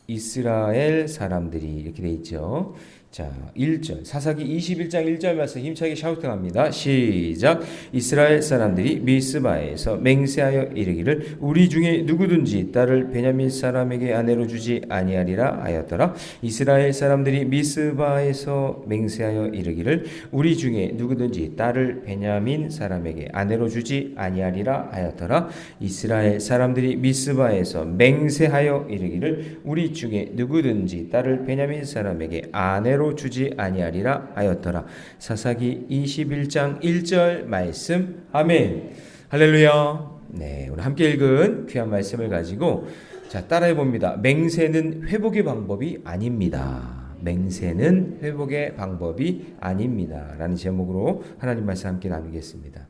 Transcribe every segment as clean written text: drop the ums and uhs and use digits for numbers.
이스라엘 사람들이 이렇게 돼 있죠. 자, 1절 사사기 21장 1절 말씀 힘차게 샤우팅합니다. 시작. 이스라엘 사람들이 미스바에서 맹세하여 이르기를 우리 중에 누구든지 딸을 베냐민 사람에게 아내로 주지 아니하리라 하였더라. 이스라엘 사람들이 미스바에서 맹세하여 이르기를 우리 중에 누구든지 딸을 베냐민 사람에게 아내로 주지 아니하리라 하였더라. 이스라엘 사람들이 미스바에서 맹세하여 이르기를 우리 중에 누구든지 딸을 베냐민 사람에게 아내로 주지 아니하리라 하였더라. 사사기 21장 1절 말씀. 아멘. 할렐루야. 네, 오늘 함께 읽은 귀한 말씀을 가지고 자, 따라해 봅니다. 맹세는 회복의 방법이 아닙니다. 맹세는 회복의 방법이 아닙니다. 라는 제목으로 하나님 말씀 함께 나누겠습니다.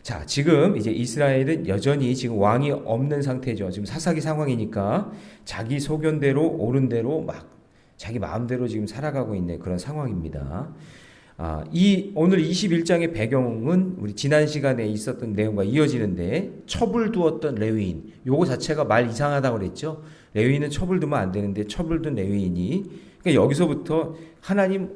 자, 지금 이제 이스라엘은 여전히 지금 왕이 없는 상태죠. 지금 사사기 상황이니까 자기 소견대로 옳은 대로 막 자기 마음대로 지금 살아가고 있는 그런 상황입니다. 이 오늘 21장의 배경은 우리 지난 시간에 있었던 내용과 이어지는데 처불 두었던 레위인, 요거 자체가 말 이상하다고 그랬죠. 레위인은 처불 두면 안 되는데 처불 둔 레위인이, 그러니까 여기서부터 하나님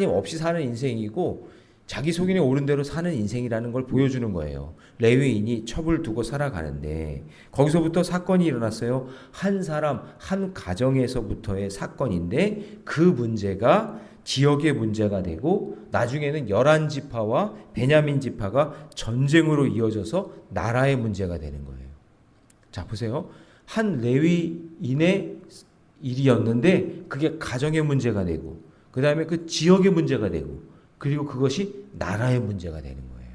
없이 사는 인생이고 자기 소견에 옳은 대로 사는 인생이라는 걸 보여주는 거예요. 레위인이 첩을 두고 살아가는데 거기서부터 사건이 일어났어요. 한 사람, 한 가정에서부터의 사건인데 그 문제가 지역의 문제가 되고 나중에는 11지파와 베냐민 지파가 전쟁으로 이어져서 나라의 문제가 되는 거예요. 자, 보세요. 한 레위인의 일이었는데 그게 가정의 문제가 되고 그 다음에 그 지역의 문제가 되고 그리고 그것이 나라의 문제가 되는 거예요.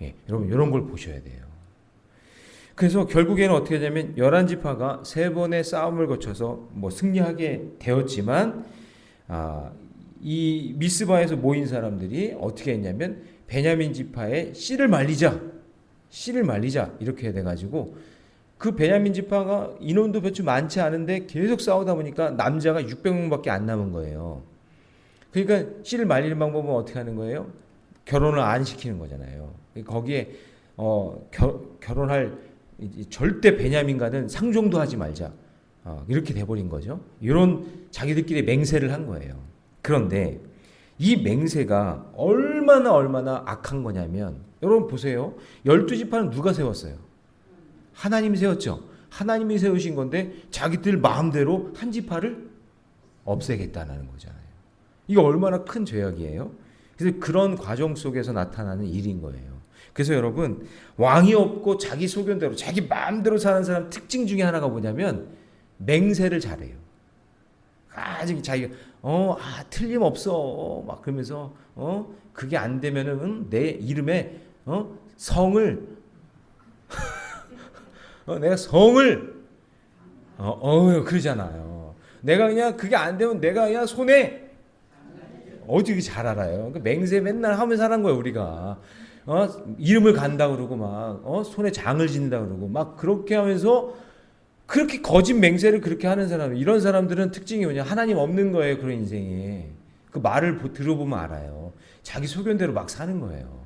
예, 여러분 이런 걸 보셔야 돼요. 그래서 결국에는 어떻게 되냐면 11지파가 세 번의 싸움을 거쳐서 승리하게 되었지만 이 미스바에서 모인 사람들이 어떻게 했냐면 베냐민 지파의 씨를 말리자 이렇게 돼가지고 그 베냐민 지파가 인원도 별로 많지 않은데 계속 싸우다 보니까 남자가 600명밖에 안 남은 거예요. 그러니까 씨를 말리는 방법은 어떻게 하는 거예요? 결혼을 안 시키는 거잖아요. 거기에 결혼할 절대 베냐민과는 상종도 하지 말자. 이렇게 돼버린 거죠. 이런 자기들끼리 맹세를 한 거예요. 그런데 이 맹세가 얼마나 악한 거냐면 여러분 보세요. 12지파는 누가 세웠어요? 하나님이 세웠죠. 하나님이 세우신 건데 자기들 마음대로 한 지파를 없애겠다는 거잖아요. 이거 얼마나 큰 죄악이에요. 그래서 그런 과정 속에서 나타나는 일인 거예요. 그래서 여러분 왕이 없고 자기 소견대로 자기 마음대로 사는 사람 특징 중에 하나가 뭐냐면 맹세를 잘해요. 아직 자기가 틀림없어 막 그러면서 그게 안 되면은 내 이름에 성을 내가 성을 그러잖아요. 내가 그냥 그게 안 되면 내가 그냥 손에 어떻게 잘 알아요? 그러니까 맹세 맨날 하면서 하는 거예요, 우리가. 이름을 간다 그러고 막 손에 장을 짓는다 그러고 막 그렇게 하면서 그렇게 거짓 맹세를 그렇게 하는 사람, 이런 사람들은 특징이 뭐냐? 하나님 없는 거예요, 그런 인생이. 그 말을 들어보면 알아요. 자기 소견대로 막 사는 거예요.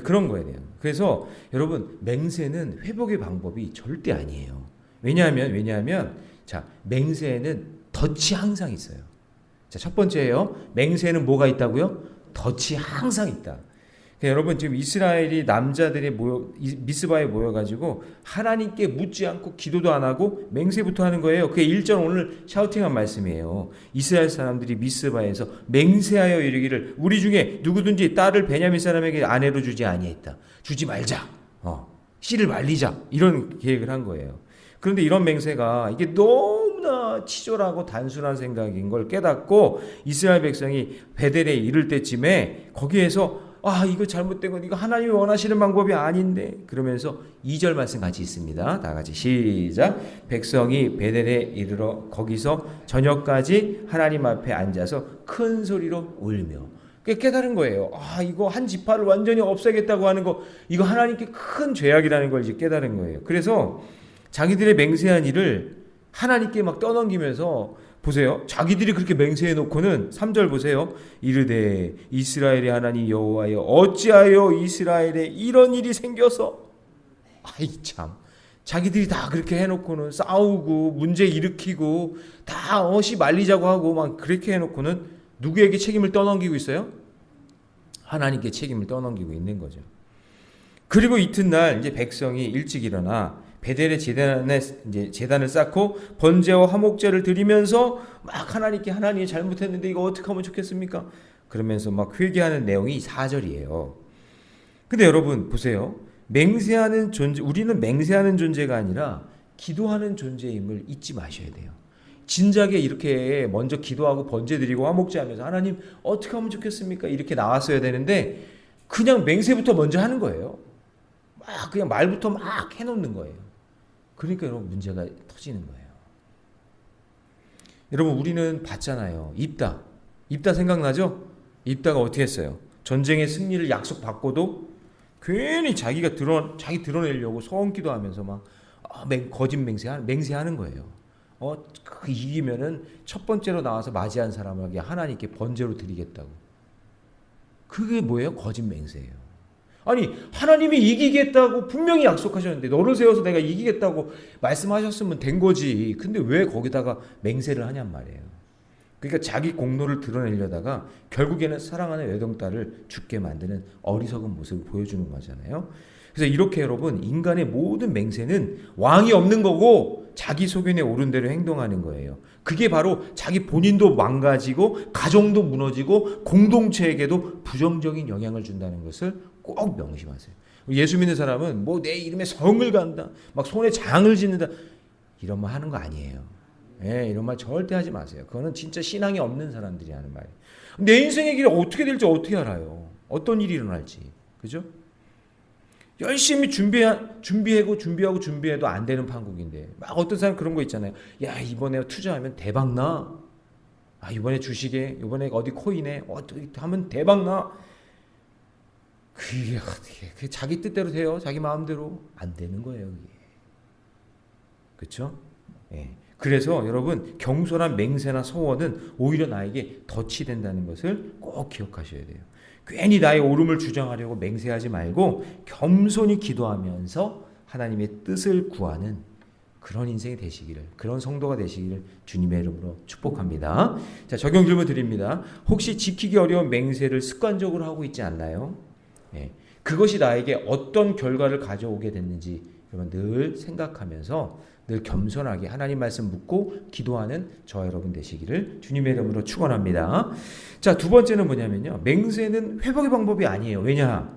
그런 거예요. 그래서 여러분 맹세는 회복의 방법이 절대 아니에요. 왜냐하면 자, 맹세에는 덫이 항상 있어요. 자, 첫 번째예요. 맹세는 뭐가 있다고요? 덫이 항상 있다. 그러니까 여러분 지금 이스라엘이 남자들이 미스바에 모여가지고 하나님께 묻지 않고 기도도 안 하고 맹세부터 하는 거예요. 그게 1절 오늘 샤우팅한 말씀이에요. 이스라엘 사람들이 미스바에서 맹세하여 이르기를 우리 중에 누구든지 딸을 베냐민 사람에게 아내로 주지 아니했다. 주지 말자. 씨를 말리자. 이런 계획을 한 거예요. 그런데 이런 맹세가 이게 너무나 치졸하고 단순한 생각인 걸 깨닫고 이스라엘 백성이 베델에 이를 때쯤에 거기에서 이거 잘못된 건 이거 하나님이 원하시는 방법이 아닌데 그러면서 2절 말씀 같이 있습니다. 다 같이 시작. 백성이 베델에 이르러 거기서 저녁까지 하나님 앞에 앉아서 큰 소리로 울며 깨달은 거예요. 이거 한 지파를 완전히 없애겠다고 하는 거 이거 하나님께 큰 죄악이라는 걸 이제 깨달은 거예요. 그래서 자기들의 맹세한 일을 하나님께 막 떠넘기면서 보세요. 자기들이 그렇게 맹세해 놓고는 3절 보세요. 이르되 이스라엘의 하나님 여호와여 어찌하여 이스라엘에 이런 일이 생겨서 참 자기들이 다 그렇게 해놓고는 싸우고 문제 일으키고 다 말리자고 하고 막 그렇게 해놓고는 누구에게 책임을 떠넘기고 있어요? 하나님께 책임을 떠넘기고 있는 거죠. 그리고 이튿날 이제 백성이 일찍 일어나 베델의 제단을 쌓고 번제와 화목제를 드리면서 막 하나님께 하나님이 잘못했는데 이거 어떻게 하면 좋겠습니까? 그러면서 막 회개하는 내용이 4절이에요. 근데 여러분 보세요. 맹세하는 존재, 우리는 맹세하는 존재가 아니라 기도하는 존재임을 잊지 마셔야 돼요. 진작에 이렇게 먼저 기도하고 번제 드리고 화목제 하면서 하나님 어떻게 하면 좋겠습니까? 이렇게 나왔어야 되는데 그냥 맹세부터 먼저 하는 거예요. 막 그냥 말부터 막 해놓는 거예요. 그러니까 여러분 문제가 터지는 거예요. 여러분 우리는 봤잖아요. 입다 생각나죠? 입다가 어떻게 했어요? 전쟁의 승리를 약속받고도 괜히 자기 드러내려고 소원기도 하면서 막 거짓 맹세하는 거예요. 그 이기면은 첫 번째로 나와서 맞이한 사람에게 하나님께 번제로 드리겠다고. 그게 뭐예요? 거짓 맹세예요. 아니 하나님이 이기겠다고 분명히 약속하셨는데 너를 세워서 내가 이기겠다고 말씀하셨으면 된 거지. 근데 왜 거기다가 맹세를 하냔 말이에요. 그러니까 자기 공로를 드러내려다가 결국에는 사랑하는 외동딸을 죽게 만드는 어리석은 모습을 보여주는 거잖아요. 그래서 이렇게 여러분 인간의 모든 맹세는 왕이 없는 거고 자기 소견에 오른 대로 행동하는 거예요. 그게 바로 자기 본인도 망가지고 가정도 무너지고 공동체에게도 부정적인 영향을 준다는 것을 꼭 명심하세요. 예수 믿는 사람은 뭐 내 이름에 성을 간다, 막 손에 장을 짓는다 이런 말 하는 거 아니에요. 이런 말 절대 하지 마세요. 그거는 진짜 신앙이 없는 사람들이 하는 말이에요. 내 인생의 길이 어떻게 될지 어떻게 알아요? 어떤 일이 일어날지. 그죠? 열심히 준비해도 안 되는 판국인데 막 어떤 사람 그런 거 있잖아요. 야 이번에 투자하면 대박 나. 이번에 주식에 이번에 어디 코인에 어떻게 하면 대박 나. 그게 자기 뜻대로 돼요. 자기 마음대로 안 되는 거예요. 그렇죠? 그래서 여러분 경솔한 맹세나 소원은 오히려 나에게 덫이 된다는 것을 꼭 기억하셔야 돼요. 괜히 나의 옳음을 주장하려고 맹세하지 말고 겸손히 기도하면서 하나님의 뜻을 구하는 그런 인생이 되시기를, 그런 성도가 되시기를 주님의 이름으로 축복합니다. 자, 적용 질문 드립니다. 혹시 지키기 어려운 맹세를 습관적으로 하고 있지 않나요? 그것이 나에게 어떤 결과를 가져오게 됐는지 여러분 늘 생각하면서 늘 겸손하게 하나님 말씀 묻고 기도하는 저와 여러분 되시기를 주님의 이름으로 축원합니다. 자, 두 번째는 뭐냐면요. 맹세는 회복의 방법이 아니에요. 왜냐?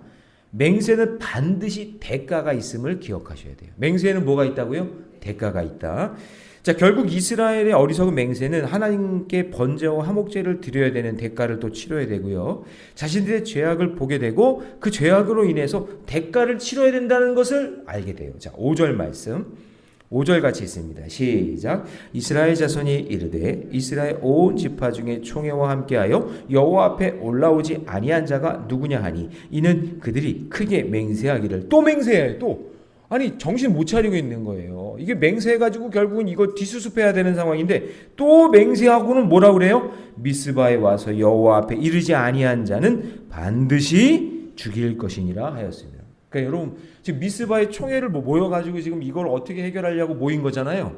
맹세는 반드시 대가가 있음을 기억하셔야 돼요. 맹세에는 뭐가 있다고요? 대가가 있다. 자, 결국 이스라엘의 어리석은 맹세는 하나님께 번제와 화목제를 드려야 되는 대가를 또 치러야 되고요. 자신들의 죄악을 보게 되고 그 죄악으로 인해서 대가를 치러야 된다는 것을 알게 돼요. 자, 5절 말씀. 5절 같이 있습니다. 시작. 이스라엘 자손이 이르되 이스라엘 온 지파 중에 총회와 함께하여 여호와 앞에 올라오지 아니한 자가 누구냐 하니 이는 그들이 크게 맹세하기를. 또 맹세해 또. 아니 정신 못 차리고 있는 거예요. 이게 맹세해가지고 결국은 이거 뒷수습해야 되는 상황인데 또 맹세하고는 뭐라 그래요? 미스바에 와서 여호와 앞에 이르지 아니한 자는 반드시 죽일 것이니라 하였습니다. 그러니까 여러분 지금 미스바의 총회를 모여가지고 지금 이걸 어떻게 해결하려고 모인 거잖아요.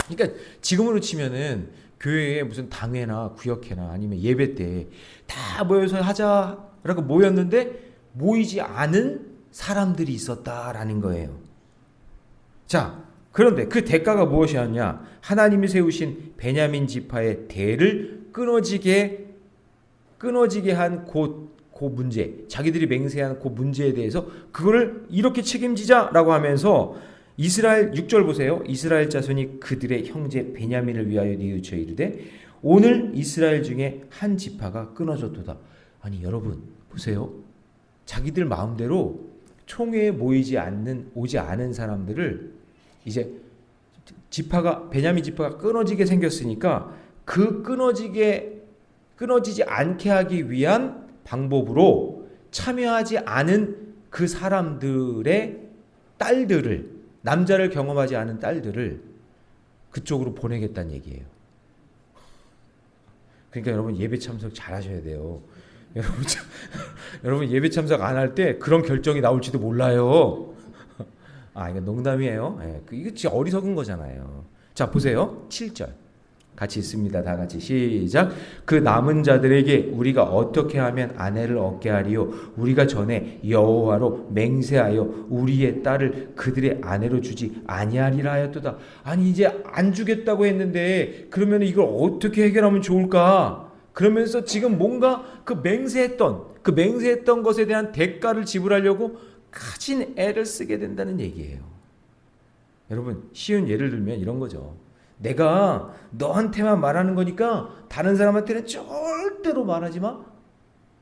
그러니까 지금으로 치면은 교회에 무슨 당회나 구역회나 아니면 예배 때 다 모여서 하자라고 모였는데 모이지 않은 사람들이 있었다라는 거예요. 자, 그런데 그 대가가 무엇이었냐? 하나님이 세우신 베냐민 지파의 대를 끊어지게 한 그 문제, 자기들이 맹세한 그 문제에 대해서 그거를 이렇게 책임지자라고 하면서 이스라엘 6절 보세요. 이스라엘 자손이 그들의 형제 베냐민을 위하여 뉘우쳐 이르되 오늘 이스라엘 중에 한 지파가 끊어졌도다. 아니 여러분 보세요. 자기들 마음대로 총회에 오지 않은 사람들을 이제 베냐민 지파가 끊어지게 생겼으니까 그 끊어지지 않게 하기 위한 방법으로 참여하지 않은 그 사람들의 딸들을, 남자를 경험하지 않은 딸들을 그쪽으로 보내겠다는 얘기예요. 그러니까 여러분 예배 참석 잘 하셔야 돼요. 여러분 예배 참석 안 할 때 그런 결정이 나올지도 몰라요. 이거 농담이에요. 예, 이거 진짜 어리석은 거잖아요. 자, 보세요. 7절. 같이 있습니다. 다 같이 시작. 그 남은 자들에게 우리가 어떻게 하면 아내를 얻게 하리요? 우리가 전에 여호와로 맹세하여 우리의 딸을 그들의 아내로 주지 아니하리라 하였도다. 아니 이제 안 주겠다고 했는데 그러면 이걸 어떻게 해결하면 좋을까? 그러면서 지금 뭔가 그 맹세했던 것에 대한 대가를 지불하려고 가진 애를 쓰게 된다는 얘기예요. 여러분, 쉬운 예를 들면 이런 거죠. 내가 너한테만 말하는 거니까 다른 사람한테는 절대로 말하지 마.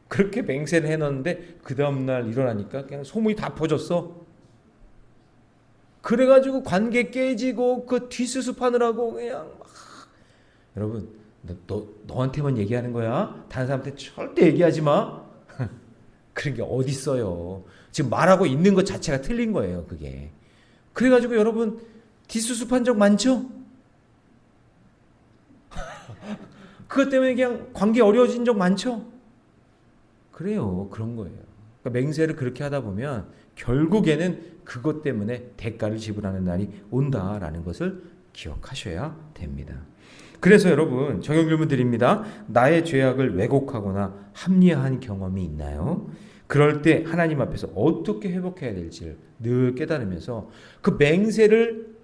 그렇게 맹세를 해놨는데 그 다음날 일어나니까 그냥 소문이 다 퍼졌어. 그래가지고 관계 깨지고 그 뒷수습하느라고 그냥 막. 여러분, 너한테만 얘기하는 거야. 다른 사람한테 절대 얘기하지 마. 그런 게 어딨어요. 지금 말하고 있는 것 자체가 틀린 거예요. 그게. 그래가지고 여러분 뒷수습한 적 많죠? 그것 때문에 그냥 관계 어려워진 적 많죠? 그래요. 그런 거예요. 그러니까 맹세를 그렇게 하다 보면 결국에는 그것 때문에 대가를 지불하는 날이 온다라는 것을 기억하셔야 됩니다. 그래서 여러분 적용 질문 드립니다. 나의 죄악을 왜곡하거나 합리화한 경험이 있나요? 그럴 때 하나님 앞에서 어떻게 회복해야 될지를 늘 깨달으면서 그 맹세를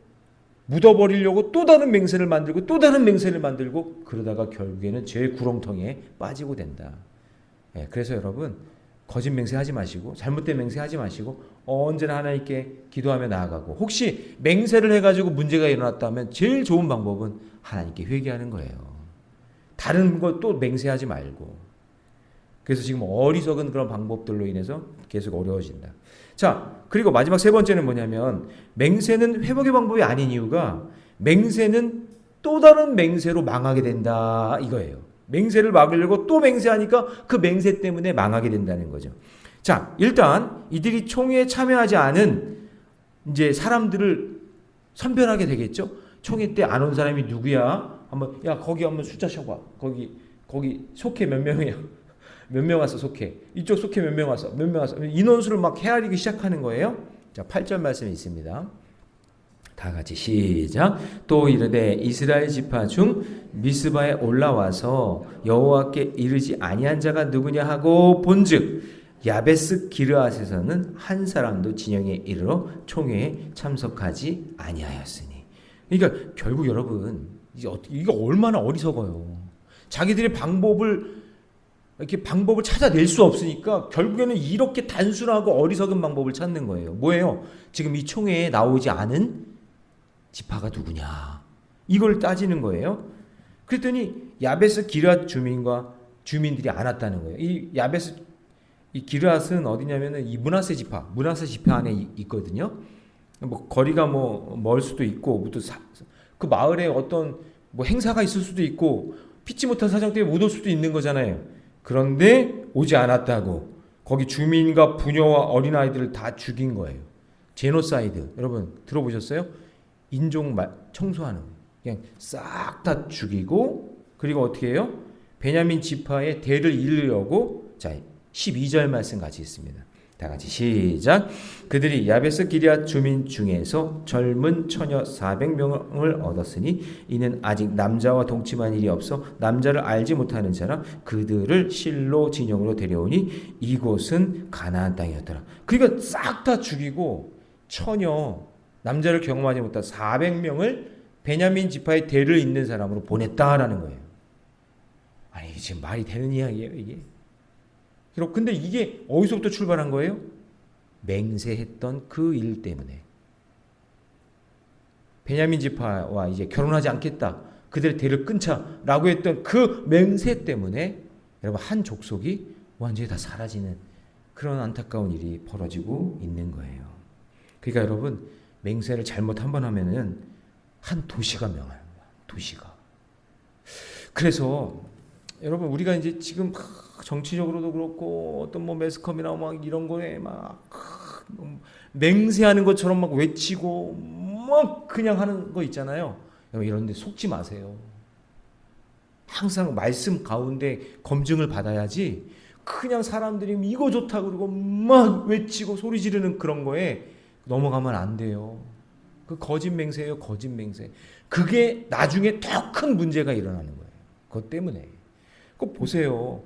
묻어버리려고 또 다른 맹세를 만들고 또 다른 맹세를 만들고 그러다가 결국에는 죄의 구렁텅이에 빠지고 된다. 그래서 여러분 거짓 맹세하지 마시고 잘못된 맹세하지 마시고 언제나 하나님께 기도하며 나아가고 혹시 맹세를 해가지고 문제가 일어났다면 제일 좋은 방법은 하나님께 회개하는 거예요. 다른 것 또 맹세하지 말고. 그래서 지금 어리석은 그런 방법들로 인해서 계속 어려워진다. 자, 그리고 마지막 세 번째는 뭐냐면 맹세는 회복의 방법이 아닌 이유가 맹세는 또 다른 맹세로 망하게 된다 이거예요. 맹세를 막으려고 또 맹세하니까 그 맹세 때문에 망하게 된다는 거죠. 자, 일단 이들이 총회에 참여하지 않은 이제 사람들을 선별하게 되겠죠. 총회 때 안 온 사람이 누구야? 한번 야 거기 한번 숫자 쳐봐. 거기 속해 몇 명이야? 몇 명 왔어 속해. 이쪽 속해 몇 명 왔어. 몇 명 왔어. 인원수를 막 헤아리기 시작하는 거예요. 자, 8절 말씀이 있습니다. 다 같이 시작. 또 이르되 이스라엘 지파 중 미스바에 올라와서 여호와께 이르지 아니한 자가 누구냐 하고 본즉 야베스 기르앗에서는 한 사람도 진영에 이르러 총회에 참석하지 아니하였으니. 그러니까 결국 여러분 이게 얼마나 어리석어요. 자기들의 방법을 찾아낼 수 없으니까 결국에는 이렇게 단순하고 어리석은 방법을 찾는 거예요. 뭐예요? 지금 이 총회에 나오지 않은 지파가 누구냐 이걸 따지는 거예요. 그랬더니 야베스 기르앗 주민들이 안 왔다는 거예요. 이 기르앗은 어디냐면은 이 므낫세 지파 안에 있거든요. 뭐 거리가 멀 수도 있고 그 마을에 어떤 행사가 있을 수도 있고 피치 못한 사정 때문에 못 올 수도 있는 거잖아요. 그런데 오지 않았다고 거기 주민과 부녀와 어린아이들을 다 죽인 거예요. 제노사이드 여러분 들어보셨어요? 인종 청소하는 그냥 싹 다 죽이고 그리고 어떻게 해요? 베냐민 지파의 대를 이으려고 자 12절 말씀 같이 있습니다. 다 같이 시작. 그들이 야베스 기럇 주민 중에서 젊은 처녀 400명을 얻었으니 이는 아직 남자와 동침한 일이 없어 남자를 알지 못하는 자라 그들을 실로 진영으로 데려오니 이곳은 가나안 땅이었더라. 그러니까 싹 다 죽이고 처녀 남자를 경험하지 못한 400명을 베냐민 지파의 대를 잇는 사람으로 보냈다라는 거예요. 아니 이게 지금 말이 되는 이야기예요 이게? 근데 이게 어디서부터 출발한 거예요? 맹세했던 그 일 때문에. 베냐민 지파와 이제 결혼하지 않겠다. 그들의 대를 끊자라고 했던 그 맹세 때문에 여러분 한 족속이 완전히 다 사라지는 그런 안타까운 일이 벌어지고 있는 거예요. 그러니까 여러분 맹세를 잘못 한 번 하면은 한 도시가 명합니다. 도시가. 그래서 여러분 우리가 이제 지금 정치적으로도 그렇고 어떤 매스컴이나 막 이런 거에 막 맹세하는 것처럼 막 외치고 막 그냥 하는 거 있잖아요. 이런 데 속지 마세요. 항상 말씀 가운데 검증을 받아야지 그냥 사람들이 이거 좋다 그러고 막 외치고 소리 지르는 그런 거에 넘어가면 안 돼요. 그 거짓 맹세예요, 거짓 맹세. 그게 나중에 더 큰 문제가 일어나는 거예요. 그것 때문에. 꼭 보세요.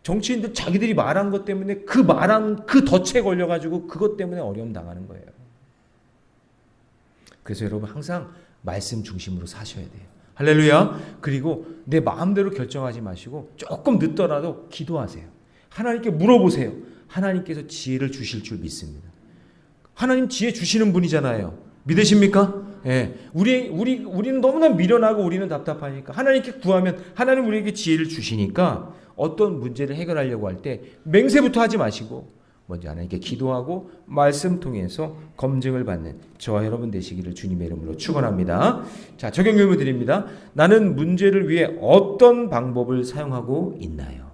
정치인들 자기들이 말한 것 때문에 그 말한 그 덫에 걸려가지고 그것 때문에 어려움 당하는 거예요. 그래서 여러분 항상 말씀 중심으로 사셔야 돼요. 할렐루야. 그리고 내 마음대로 결정하지 마시고 조금 늦더라도 기도하세요. 하나님께 물어보세요. 하나님께서 지혜를 주실 줄 믿습니다. 하나님 지혜 주시는 분이잖아요. 믿으십니까? 예. 우리는 너무나 미련하고 우리는 답답하니까 하나님께 구하면 하나님 우리에게 지혜를 주시니까 어떤 문제를 해결하려고 할 때 맹세부터 하지 마시고 먼저 하나님께 기도하고 말씀 통해서 검증을 받는 저와 여러분 되시기를 주님의 이름으로 축원합니다. 자, 적용 질문 드립니다. 나는 문제를 위해 어떤 방법을 사용하고 있나요?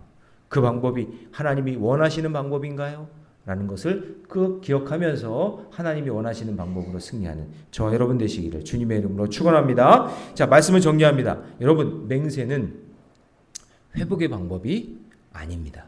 그 방법이 하나님이 원하시는 방법인가요? 라는 것을 기억하면서 하나님이 원하시는 방법으로 승리하는 저와 여러분 되시기를 주님의 이름으로 축원합니다. 자, 말씀을 정리합니다. 여러분, 맹세는 회복의 방법이 아닙니다.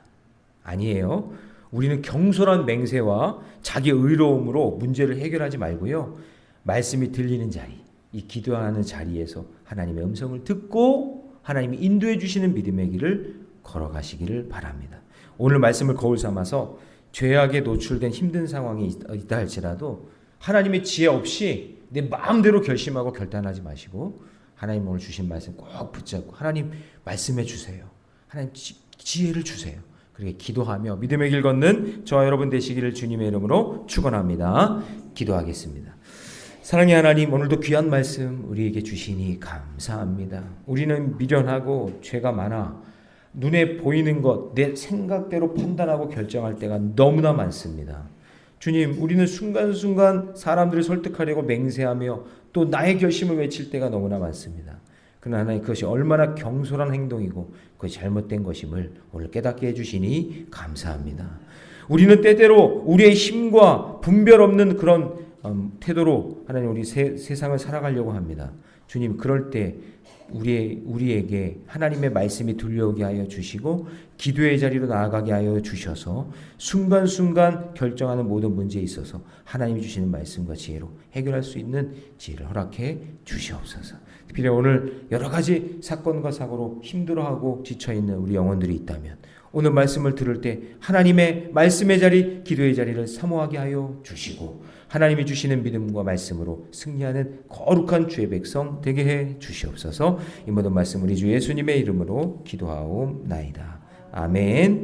아니에요. 우리는 경솔한 맹세와 자기 의로움으로 문제를 해결하지 말고요. 말씀이 들리는 자리, 이 기도하는 자리에서 하나님의 음성을 듣고 하나님이 인도해 주시는 믿음의 길을 걸어가시기를 바랍니다. 오늘 말씀을 거울 삼아서 죄악에 노출된 힘든 상황이 있다 할지라도 하나님의 지혜 없이 내 마음대로 결심하고 결단하지 마시고 하나님 오늘 주신 말씀 꼭 붙잡고 하나님 말씀해 주세요. 하나님 지혜를 주세요. 그렇게 기도하며 믿음의 길 걷는 저와 여러분 되시기를 주님의 이름으로 축원합니다. 기도하겠습니다. 사랑의 하나님, 오늘도 귀한 말씀 우리에게 주시니 감사합니다. 우리는 미련하고 죄가 많아 눈에 보이는 것, 내 생각대로 판단하고 결정할 때가 너무나 많습니다. 주님, 우리는 순간순간 사람들을 설득하려고 맹세하며 또 나의 결심을 외칠 때가 너무나 많습니다. 그러나 하나님, 그것이 얼마나 경솔한 행동이고 그것이 잘못된 것임을 오늘 깨닫게 해주시니 감사합니다. 우리는 때때로 우리의 힘과 분별 없는 그런 태도로 하나님 우리 세상을 살아가려고 합니다. 주님, 그럴 때 우리에게 하나님의 말씀이 들려오게 하여 주시고 기도의 자리로 나아가게 하여 주셔서 순간순간 결정하는 모든 문제에 있어서 하나님이 주시는 말씀과 지혜로 해결할 수 있는 지혜를 허락해 주시옵소서. 특별히 오늘 여러 가지 사건과 사고로 힘들어하고 지쳐있는 우리 영혼들이 있다면 오늘 말씀을 들을 때 하나님의 말씀의 자리, 기도의 자리를 사모하게 하여 주시고 하나님이 주시는 믿음과 말씀으로 승리하는 거룩한 주의 백성 되게 해 주시옵소서. 이 모든 말씀 우리 주 예수님의 이름으로 기도하옵나이다. 아멘.